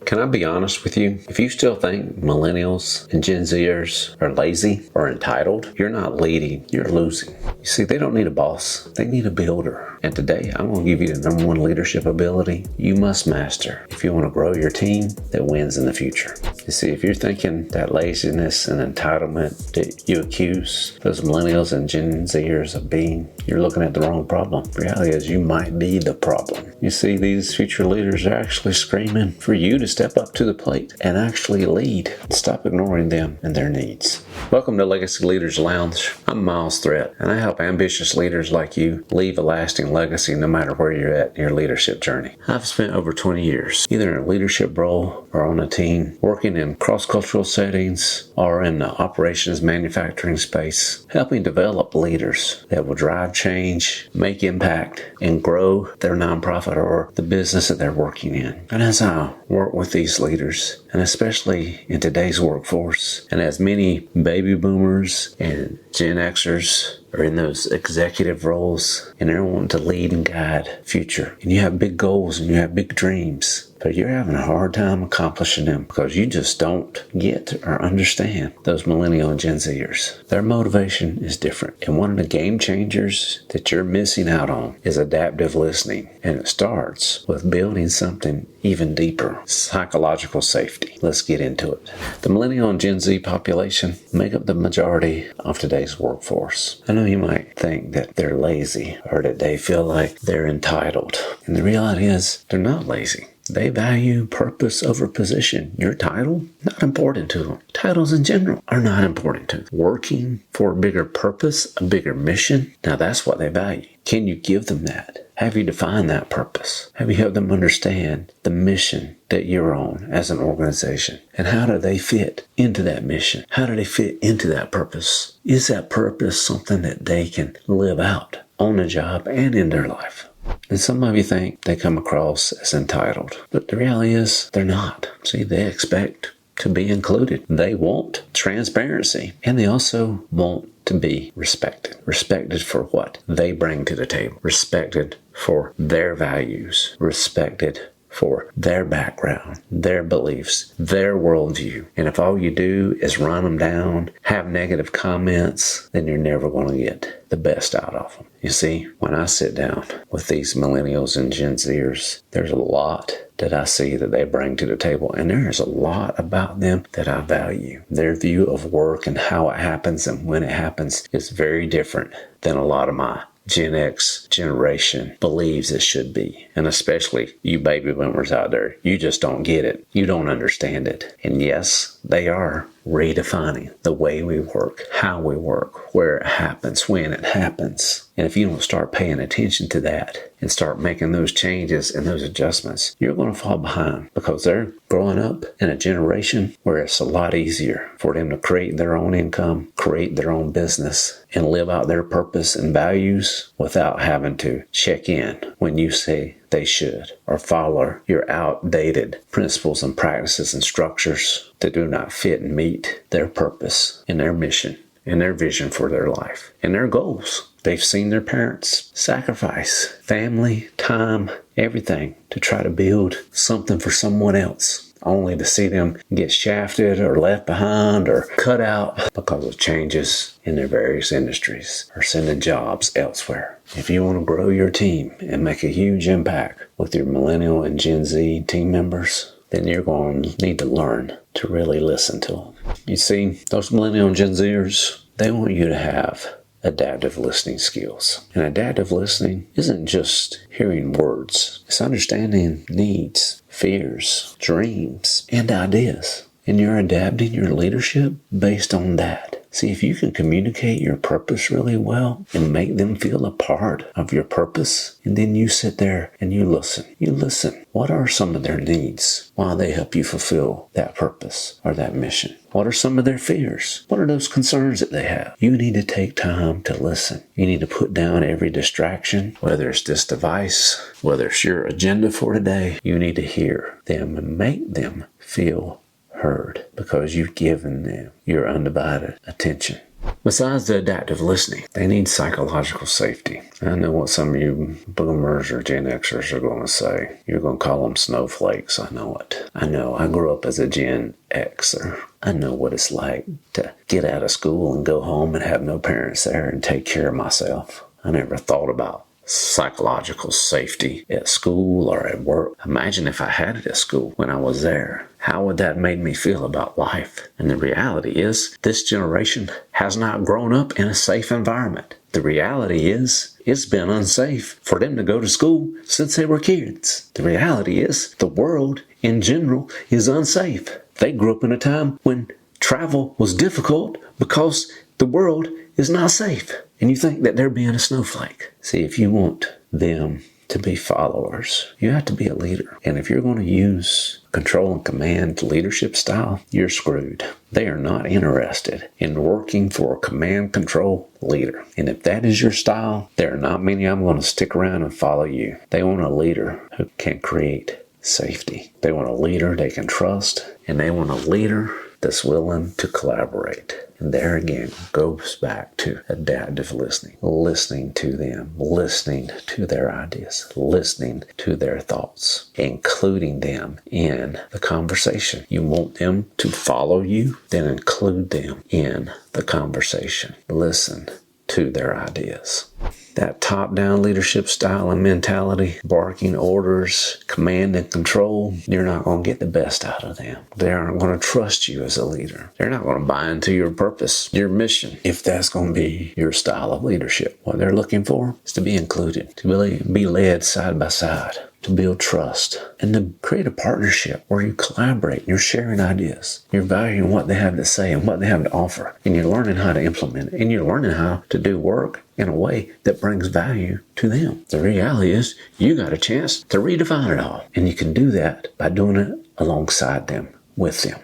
Can I be honest with you? If you still think millennials and Gen Zers are lazy or entitled, you're not leading, you're losing. You see, they don't need a boss, they need a builder. And today, I'm going to give you the number one leadership ability you must master if you want to grow your team that wins in the future. You see, if you're thinking that laziness and entitlement that you accuse those millennials and Gen Zers of being, you're looking at the wrong problem. The reality is you might be the problem. You see, these future leaders are actually screaming for you to step up to the plate and actually lead. Stop ignoring them and their needs. Welcome to Legacy Leaders Lounge. I'm Miles Threat, and I help ambitious leaders like you leave a lasting legacy no matter where you're at in your leadership journey. I've spent over 20 years, either in a leadership role or on a team, working in cross-cultural settings or in the operations manufacturing space, helping develop leaders that will drive change, make impact, and grow their nonprofit or the business that they're working in. And as I work with these leaders, and especially in today's workforce, and as many baby boomers and Gen Xers are in those executive roles and they're wanting to lead and guide future, and you have big goals and you have big dreams, but you're having a hard time accomplishing them because you just don't get or understand those millennial and Gen Zers. Their motivation is different. And one of the game changers that you're missing out on is adaptive listening. And it starts with building something even deeper, psychological safety. Let's get into it. The millennial and Gen Z population make up the majority of today's workforce. I know you might think that they're lazy or that they feel like they're entitled. And the reality is they're not lazy. They value purpose over position. Your title, not important to them. Titles in general are not important to them. Working for a bigger purpose, a bigger mission, now that's what they value. Can you give them that? Have you defined that purpose? Have you helped them understand the mission that you're on as an organization? And how do they fit into that mission? How do they fit into that purpose? Is that purpose something that they can live out on the job and in their life? And some of you think they come across as entitled, but the reality is they're not. See, they expect to be included. They want transparency, and they also want to be respected. Respected for what they bring to the table. Respected for their values. Respected for their background, their beliefs, their worldview. And if all you do is run them down, have negative comments, then you're never going to get the best out of them. You see, when I sit down with these millennials and Gen Zers, there's a lot that I see that they bring to the table, and there is a lot about them that I value. Their view of work and how it happens and when it happens is very different than a lot of my Gen X generation believes it should be. And especially you baby boomers out there, you just don't get it. You don't understand it. And yes, they are redefining the way we work, how we work, where it happens, when it happens. And if you don't start paying attention to that and start making those changes and those adjustments, you're going to fall behind because they're growing up in a generation where it's a lot easier for them to create their own income, create their own business, and live out their purpose and values without having to check in when you say they should, or follow your outdated principles and practices and structures that do not fit and meet their purpose and their mission and their vision for their life and their goals. They've seen their parents sacrifice family, time, everything to try to build something for someone else, only to see them get shafted or left behind or cut out because of changes in their various industries or sending jobs elsewhere. If you want to grow your team and make a huge impact with your millennial and Gen Z team members, then you're going to need to learn to really listen to them. You see, those millennial and Gen Zers, they want you to have adaptive listening skills. And adaptive listening isn't just hearing words. It's understanding needs, fears, dreams, and ideas. And you're adapting your leadership based on that. See, if you can communicate your purpose really well and make them feel a part of your purpose, and then you sit there and you listen. You listen. What are some of their needs while they help you fulfill that purpose or that mission? What are some of their fears? What are those concerns that they have? You need to take time to listen. You need to put down every distraction, whether it's this device, whether it's your agenda for today. You need to hear them and make them feel heard because you've given them your undivided attention. Besides the adaptive listening, they need psychological safety. I know what some of you boomers or Gen Xers are going to say. You're going to call them snowflakes. I know it. I know. I grew up as a Gen Xer. I know what it's like to get out of school and go home and have no parents there and take care of myself. I never thought about psychological safety at school or at work. Imagine if I had it at school when I was there. How would that make me feel about life? And the reality is, this generation has not grown up in a safe environment. The reality is, it's been unsafe for them to go to school since they were kids. The reality is, the world in general is unsafe. They grew up in a time when travel was difficult because the world is not safe. And you think that they're being a snowflake. See, if you want them to be followers, you have to be a leader. And if you're going to use control and command leadership style, you're screwed. They are not interested in working for a command control leader. And if that is your style, there are not many I'm going to stick around and follow you. They want a leader who can create safety. They want a leader they can trust, and they want a leader that's willing to collaborate. And there again goes back to adaptive listening. Listening to them, listening to their ideas, listening to their thoughts, including them in the conversation. You want them to follow you, then include them in the conversation. Listen to their ideas. That top-down leadership style and mentality, barking orders, command and control, you're not going to get the best out of them. They aren't going to trust you as a leader. They're not going to buy into your purpose, your mission, if that's going to be your style of leadership. What they're looking for is to be included, to really be led side by side, to build trust, and to create a partnership where you collaborate, you're sharing ideas, you're valuing what they have to say and what they have to offer, and you're learning how to implement it, and you're learning how to do work in a way that brings value to them. The reality is, you got a chance to redefine it all, and you can do that by doing it alongside them, with them.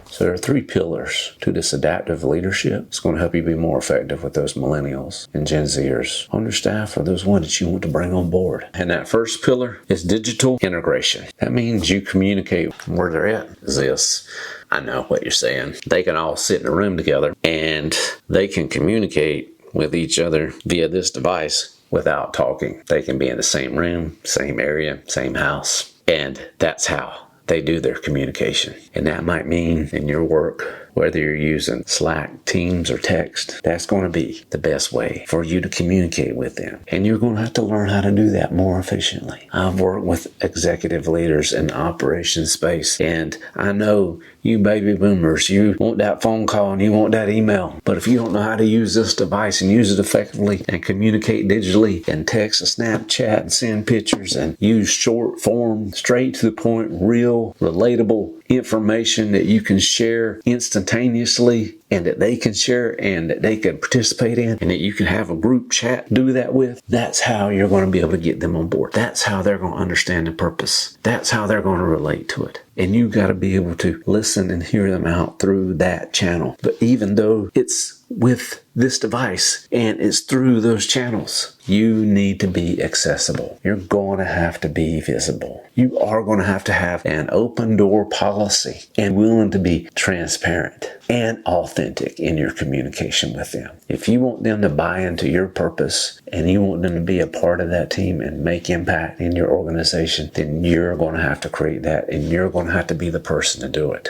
So there are 3 pillars to this adaptive leadership. It's going to help you be more effective with those millennials and Gen Zers on your staff, or those ones that you want to bring on board. And that first pillar is digital integration. That means you communicate where they're at. Is this? I know what you're saying. They can all sit in a room together and they can communicate with each other via this device without talking. They can be in the same room, same area, same house. And that's how they do their communication. And that might mean in your work, whether you're using Slack, Teams, or text, that's going to be the best way for you to communicate with them. And you're going to have to learn how to do that more efficiently. I've worked with executive leaders in the operations space, and I know you baby boomers, you want that phone call and you want that email. But if you don't know how to use this device and use it effectively and communicate digitally and text and Snapchat and send pictures and use short form, straight to the point, real, relatable information that you can share instantaneously and that they can share and that they can participate in and that you can have a group chat do that with, that's how you're going to be able to get them on board. That's how they're going to understand the purpose. That's how they're going to relate to it. And you've got to be able to listen and hear them out through that channel. But even though it's with this device and it's through those channels, you need to be accessible. You're going to have to be visible. You are going to have an open door policy and willing to be transparent and authentic in your communication with them. If you want them to buy into your purpose and you want them to be a part of that team and make impact in your organization, then you're going to have to create that and you're going to have to be the person to do it.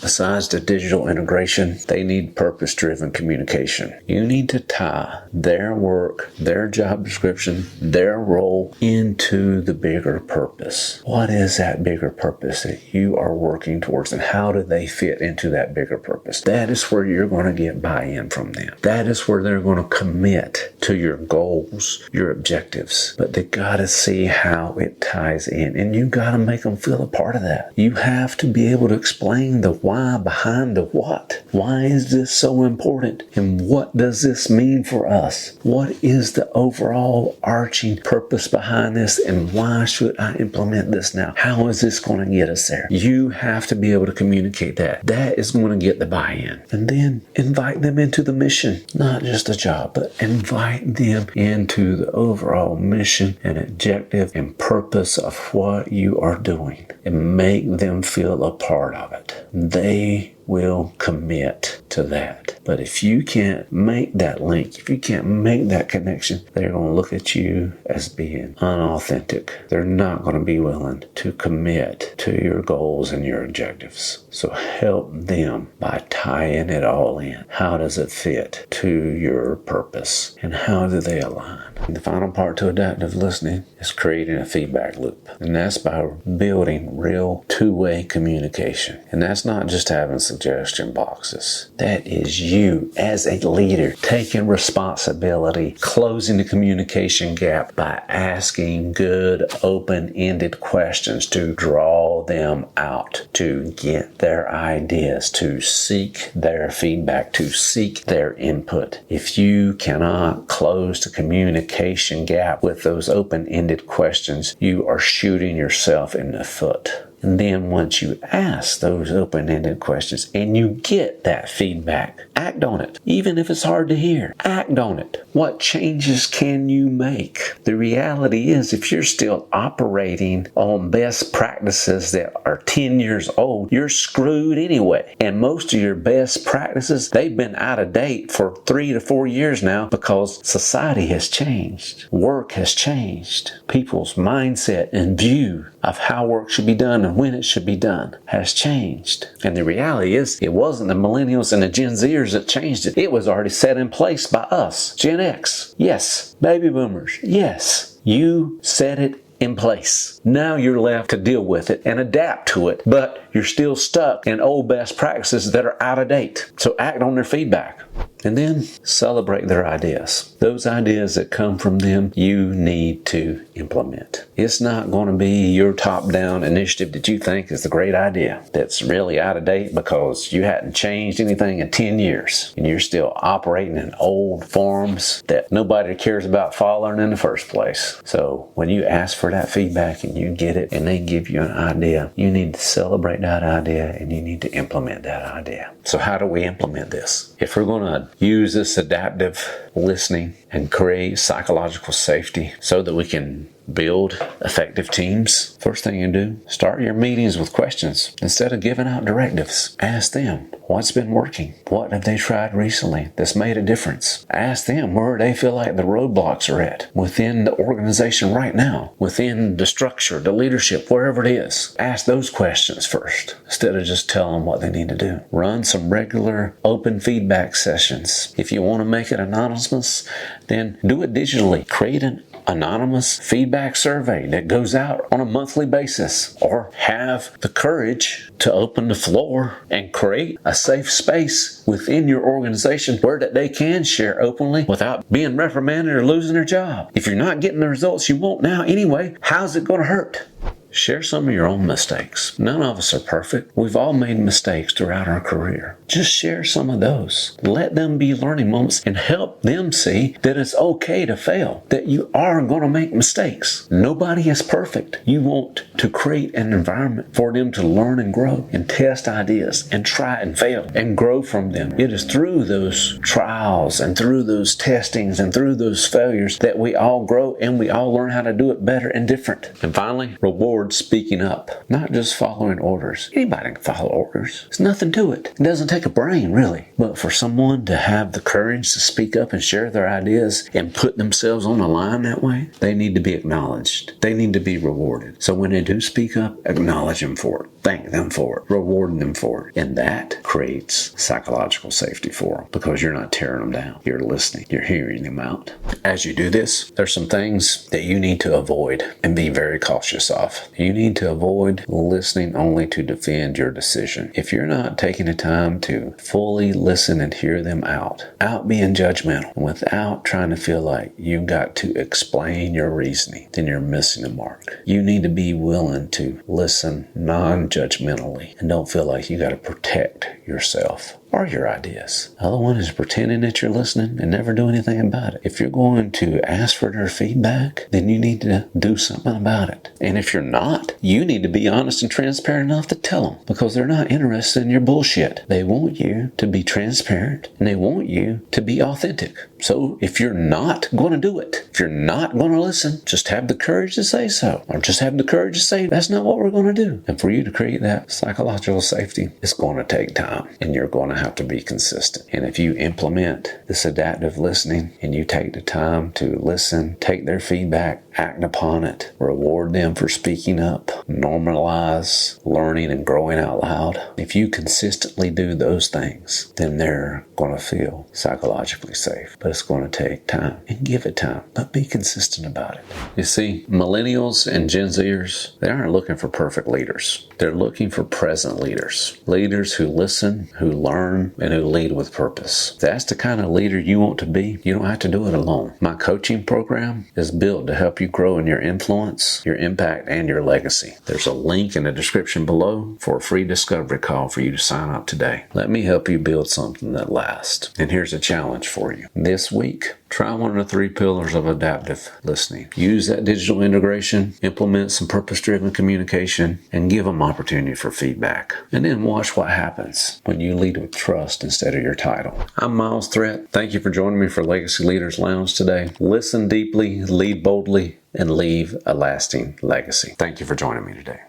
Besides the digital integration, they need purpose-driven communication. You need to tie their work, their job description, their role into the bigger purpose. What is that bigger purpose that you are working towards, and how do they fit into that bigger purpose? That is where you're going to get buy-in from them. That is where they're going to commit to your goals, your objectives. But they got to see how it ties in, and you got to make them feel a part of that. You have to be able to explain the why behind the what. Why is this so important? And what does this mean for us? What is the overall arching purpose behind this? And why should I implement this now? How is this going to get us there? You have to be able to communicate that. That is going to get the buy-in. And then invite them into the mission. Not just a job, but invite them into the overall mission and objective and purpose of what you are doing. And make them feel a part of it. They will commit to that. But if you can't make that link, if you can't make that connection, they're going to look at you as being unauthentic. They're not going to be willing to commit to your goals and your objectives. So help them by tying it all in. How does it fit to your purpose? And how do they align? And the final part to adaptive listening is creating a feedback loop. And that's by building real two-way communication. And that's not just having suggestion boxes. That is you as a leader taking responsibility, closing the communication gap by asking good, open-ended questions to draw them out, to get their ideas, to seek their feedback, to seek their input. If you cannot close the communication gap with those open-ended questions, you are shooting yourself in the foot. And then once you ask those open-ended questions and you get that feedback, act on it. Even if it's hard to hear, act on it. What changes can you make? The reality is, if you're still operating on best practices that are 10 years old, you're screwed anyway. And most of your best practices, they've been out of date for 3 to 4 years now because society has changed. Work has changed. People's mindset and view of how work should be done and when it should be done has changed. And the reality is, it wasn't the Millennials and the Gen Zers that changed it. It was already set in place by us, Gen X. Yes. Baby boomers. Yes. You set it in place. Now you're left to deal with it and adapt to it, but you're still stuck in old best practices that are out of date. So act on their feedback. And then celebrate their ideas. Those ideas that come from them, you need to implement. It's not going to be your top-down initiative that you think is the great idea that's really out of date because you hadn't changed anything in 10 years and you're still operating in old forms that nobody cares about following in the first place. So when you ask for that feedback and you get it and they give you an idea, you need to celebrate that idea and you need to implement that idea. So how do we implement this? If we're going to use this adaptive listening and create psychological safety so that we can build effective teams, first thing you do, start your meetings with questions. Instead of giving out directives, ask them what's been working. What have they tried recently that's made a difference? Ask them where they feel like the roadblocks are at within the organization right now, within the structure, the leadership, wherever it is. Ask those questions first instead of just telling them what they need to do. Run some regular open feedback sessions. If you want to make it anonymous, then do it digitally. Create an anonymous feedback survey that goes out on a monthly basis, or have the courage to open the floor and create a safe space within your organization where that they can share openly without being reprimanded or losing their job. If you're not getting the results you want now anyway, how's it going to hurt? Share some of your own mistakes. None of us are perfect. We've all made mistakes throughout our career. Just share some of those. Let them be learning moments and help them see that it's okay to fail, that you are going to make mistakes. Nobody is perfect. You want to create an environment for them to learn and grow and test ideas and try and fail and grow from them. It is through those trials and through those testings and through those failures that we all grow and we all learn how to do it better and different. And finally, reward speaking up, not just following orders. Anybody can follow orders. There's nothing to it. It doesn't take a brain, really. But for someone to have the courage to speak up and share their ideas and put themselves on the line that way, they need to be acknowledged. They need to be rewarded. So when they do speak up, acknowledge them for it. Thank them for it. Reward them for it. And that creates psychological safety for them because you're not tearing them down. You're listening. You're hearing them out. As you do this, there's some things that you need to avoid and be very cautious of. You need to avoid listening only to defend your decision. If you're not taking the time to fully listen and hear them out being judgmental, without trying to feel like you've got to explain your reasoning, then you're missing the mark. You need to be willing to listen non-judgmentally and don't feel like you got to protect yourself. are your ideas. The other one is pretending that you're listening and never do anything about it. If you're going to ask for their feedback, then you need to do something about it. And if you're not, you need to be honest and transparent enough to tell them, because they're not interested in your bullshit. They want you to be transparent and they want you to be authentic. So if you're not going to do it, if you're not going to listen, just have the courage to say so, or just have the courage to say that's not what we're going to do. And for you to create that psychological safety, it's going to take time, and you're going to have to be consistent. And if you implement this adaptive listening and you take the time to listen, take their feedback, act upon it, reward them for speaking up, normalize learning and growing out loud. If you consistently do those things, then they're going to feel psychologically safe. But it's going to take time, and give it time, but be consistent about it. You see, millennials and Gen Zers, they aren't looking for perfect leaders. They're looking for present leaders. Leaders who listen, who learn, and who lead with purpose. If that's the kind of leader you want to be, you don't have to do it alone. My coaching program is built to help you grow in your influence, your impact, and your legacy. There's a link in the description below for a free discovery call for you to sign up today. Let me help you build something that lasts. And here's a challenge for you. This week, try one of the 3 pillars of adaptive listening. Use that digital integration, implement some purpose-driven communication, and give them opportunity for feedback. And then watch what happens when you lead with trust instead of your title. I'm Miles Threat. Thank you for joining me for Legacy Leaders Lounge today. Listen deeply, lead boldly, and leave a lasting legacy. Thank you for joining me today.